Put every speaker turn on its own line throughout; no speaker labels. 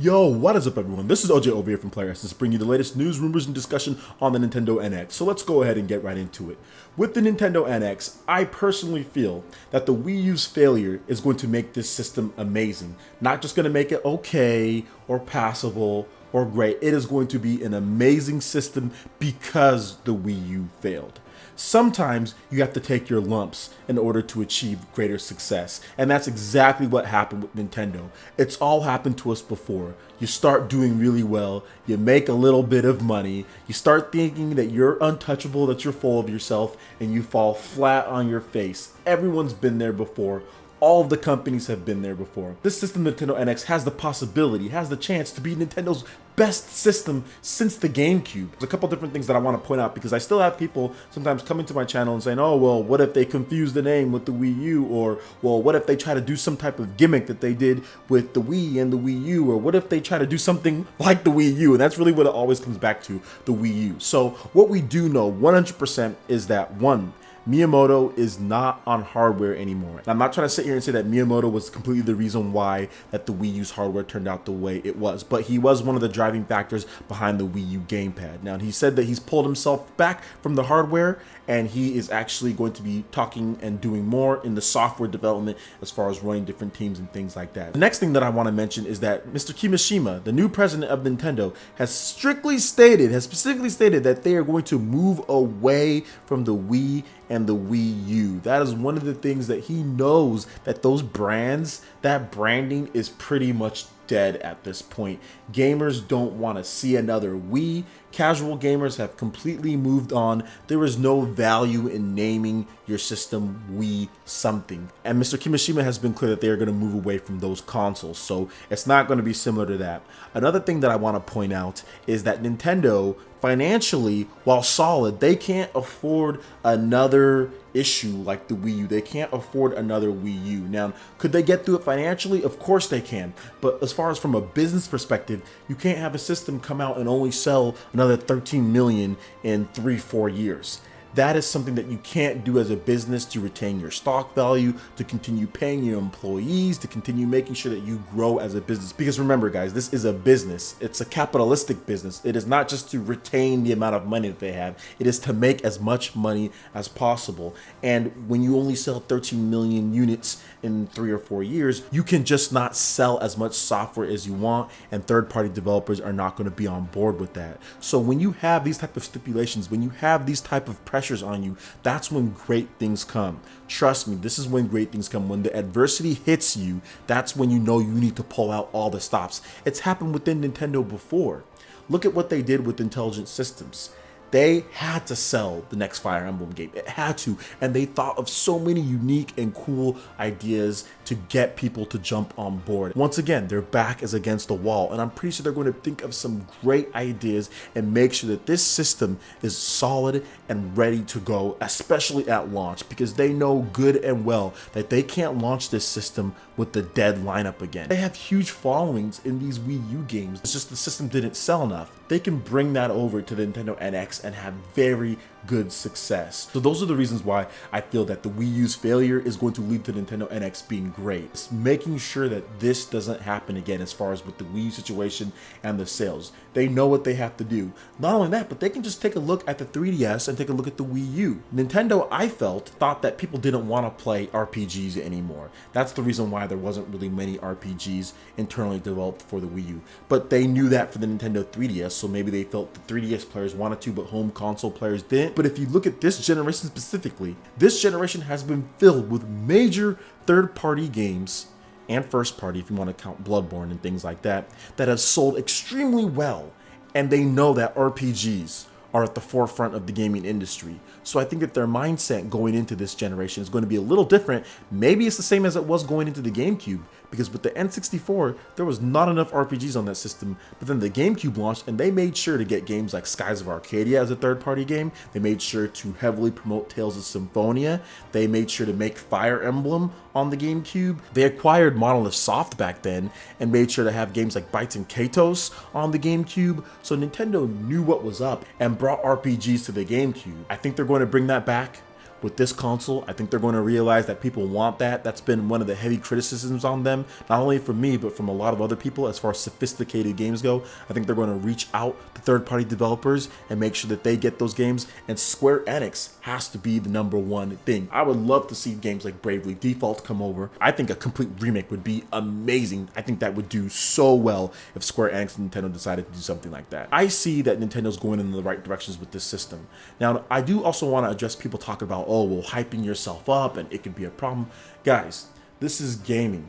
Yo, what is up everyone? This is OJ over here from PlayerEssence, bringing you the latest news, rumors, and discussion on the Nintendo NX. So let's go ahead and get right into it. With the Nintendo NX, I personally feel that the Wii U's failure is going to make this system amazing. Not just going to make it okay or passable or great. It is going to be an amazing system because the Wii U failed. Sometimes you have to take your lumps in order to achieve greater success. And that's exactly what happened with Nintendo. It's all happened to us before. You start doing really well, you make a little bit of money, you start thinking that you're untouchable, that you're full of yourself, and you fall flat on your face. Everyone's been there before. All of the companies have been there before. This system, Nintendo NX, has the possibility, has the chance to be Nintendo's best system since the GameCube. There's a couple different things that I want to point out because I still have people sometimes coming to my channel and saying, oh, well, what if they confuse the name with the Wii U? Or, well, what if they try to do some type of gimmick that they did with the Wii and the Wii U? Or what if they try to do something like the Wii U? And that's really what it always comes back to, the Wii U. So what we do know 100% is that, one, Miyamoto is not on hardware anymore. And I'm not trying to sit here and say that Miyamoto was completely the reason why that the Wii U's hardware turned out the way it was, but he was one of the driving factors behind the Wii U gamepad. Now, he said that he's pulled himself back from the hardware and he is actually going to be talking and doing more in the software development as far as running different teams and things like that. The next thing that I want to mention is that Mr. Kimishima, the new president of Nintendo, has specifically stated that they are going to move away from the Wii and the Wii U. That is one of the things that he knows, that those brands, that branding is pretty much dead at this point. Gamers don't want to see another Wii. Casual gamers have completely moved on. There is no value in naming your system Wii something. And Mr. Kimishima has been clear that they are going to move away from those consoles. So it's not going to be similar to that. Another thing that I want to point out is that Nintendo, financially, while solid, they can't afford another issue like the Wii U. They can't afford another Wii U. Now, could they get through it financially? Of course they can. But as far as from a business perspective, you can't have a system come out and only sell another 13 million in 3-4 years. That is something that you can't do as a business to retain your stock value, to continue paying your employees, to continue making sure that you grow as a business. Because remember, guys, this is a business. It's a capitalistic business. It is not just to retain the amount of money that they have. It is to make as much money as possible. And when you only sell 13 million units in 3 or 4 years, you can just not sell as much software as you want, and third-party developers are not going to be on board with that. So when you have these type of stipulations, when you have these type of pressures on you, that's when great things come. Trust me, this is when great things come. When the adversity hits you, that's when you know you need to pull out all the stops. It's happened within Nintendo before. Look at what they did with Intelligent Systems. They had to sell the next Fire Emblem game. It had to. And they thought of so many unique and cool ideas to get people to jump on board. Once again, their back is against the wall. And I'm pretty sure they're going to think of some great ideas and make sure that this system is solid and ready to go, especially at launch, because they know good and well that they can't launch this system with the dead lineup again. They have huge followings in these Wii U games. It's just the system didn't sell enough. They can bring that over to the Nintendo NX and have very good success. So those are the reasons why I feel that the Wii U's failure is going to lead to the Nintendo NX being great. It's making sure that this doesn't happen again as far as with the Wii U situation and the sales. They know what they have to do. Not only that, but they can just take a look at the 3DS and take a look at the Wii U. Nintendo, I thought that people didn't want to play RPGs anymore. That's the reason why there wasn't really many RPGs internally developed for the Wii U. But they knew that for the Nintendo 3DS, so maybe they felt the 3DS players wanted to, but home console players didn't. But if you look at this generation specifically, this generation has been filled with major third-party games and first-party, if you want to count Bloodborne and things like that, that have sold extremely well. And they know that RPGs are at the forefront of the gaming industry. So I think that their mindset going into this generation is going to be a little different. Maybe it's the same as it was going into the GameCube, because with the N64, there was not enough RPGs on that system. But then the GameCube launched and they made sure to get games like Skies of Arcadia as a third-party game. They made sure to heavily promote Tales of Symphonia. They made sure to make Fire Emblem on the GameCube. They acquired Monolith Soft back then and made sure to have games like Bytes and Katos on the GameCube. So Nintendo knew what was up and brought RPGs to the GameCube. I think they're going to bring that back with this console. I think they're going to realize that people want that. That's been one of the heavy criticisms on them, not only from me, but from a lot of other people as far as sophisticated games go. I think they're going to reach out to third-party developers and make sure that they get those games, and Square Enix has to be the #1 thing. I would love to see games like Bravely Default come over. I think a complete remake would be amazing. I think that would do so well if Square Enix and Nintendo decided to do something like that. I see that Nintendo's going in the right directions with this system. Now, I do also want to address people talking about, oh, well, hyping yourself up and it could be a problem. Guys, this is gaming.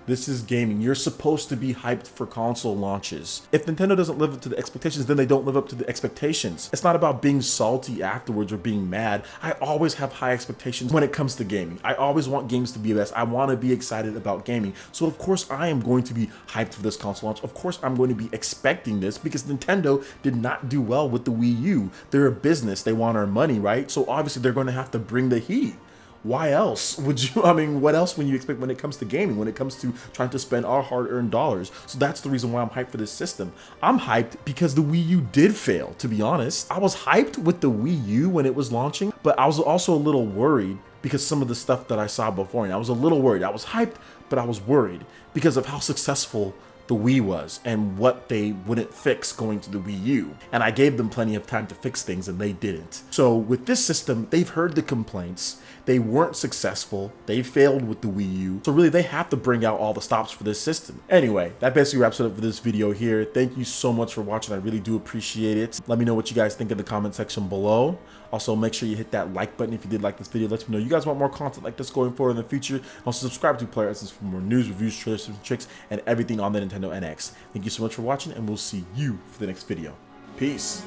This is gaming. You're supposed to be hyped for console launches. If Nintendo doesn't live up to the expectations, then they don't live up to the expectations. It's not about being salty afterwards or being mad. I always have high expectations when it comes to gaming. I always want games to be best. I want to be excited about gaming. So of course I am going to be hyped for this console launch. Of course I'm going to be expecting this because Nintendo did not do well with the Wii U. They're a business. They want our money, right? So obviously they're going to have to bring the heat. Why else would you, I mean, what else when you expect when it comes to gaming, when it comes to trying to spend our hard-earned dollars? So that's the reason why I'm hyped for this system. I'm hyped because the Wii U did fail, to be honest. I was hyped with the Wii U when it was launching, but I was also a little worried because some of the stuff that I saw before, and I was a little worried. I was hyped, but I was worried because of how successful the Wii was and what they wouldn't fix going to the Wii U. And I gave them plenty of time to fix things and they didn't. So with this system, they've heard the complaints. They weren't successful. They failed with the Wii U. So really they have to bring out all the stops for this system. Anyway, that basically wraps it up for this video here. Thank you so much for watching. I really do appreciate it. Let me know what you guys think in the comment section below. Also, make sure you hit that like button if you did like this video. Let me know you guys want more content like this going forward in the future. Also, subscribe to PlayerEssence for more news, reviews, trailers, and tricks, and everything on the Nintendo NX. Thank you so much for watching, and we'll see you for the next video. Peace.